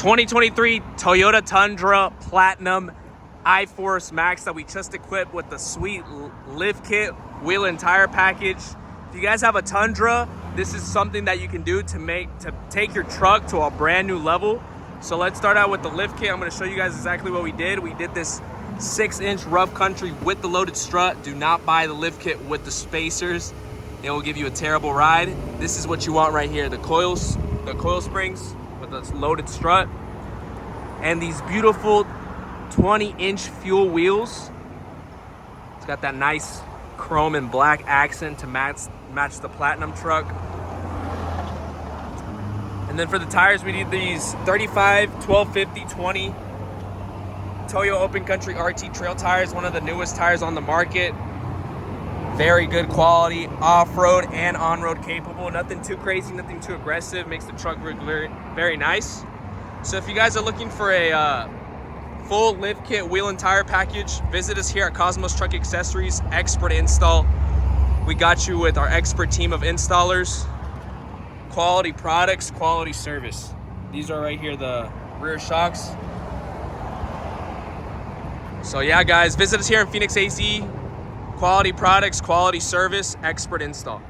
2023 Toyota Tundra Platinum I-Force Max that we just equipped with the sweet lift kit, wheel and tire package. If you guys have a Tundra, this is something that you can do to take your truck to a brand new level. So let's start out with the lift kit. I'm going to show you guys exactly what we did. We did this 6-inch rough country with the loaded strut. Do not buy the lift kit with the spacers. It will give you a terrible ride. This is what you want right here. The coil springs with the loaded strut and these beautiful 20-inch fuel wheels. It's got that nice chrome and black accent to match the Platinum truck. And then for the tires, we need these 35, 1250, 20 Toyo Open Country RT trail tires, one of the newest tires on the market. Very good quality, off-road and on-road capable. Nothing too crazy, nothing too aggressive. Makes the truck very, very nice. So if you guys are looking for a full lift kit, wheel and tire package, visit us here at Cosmos Truck Accessories, Expert Install. We got you with our expert team of installers. Quality products, quality service. These are right here, the rear shocks. So yeah, guys, visit us here in Phoenix, AZ. Quality products, quality service, expert install.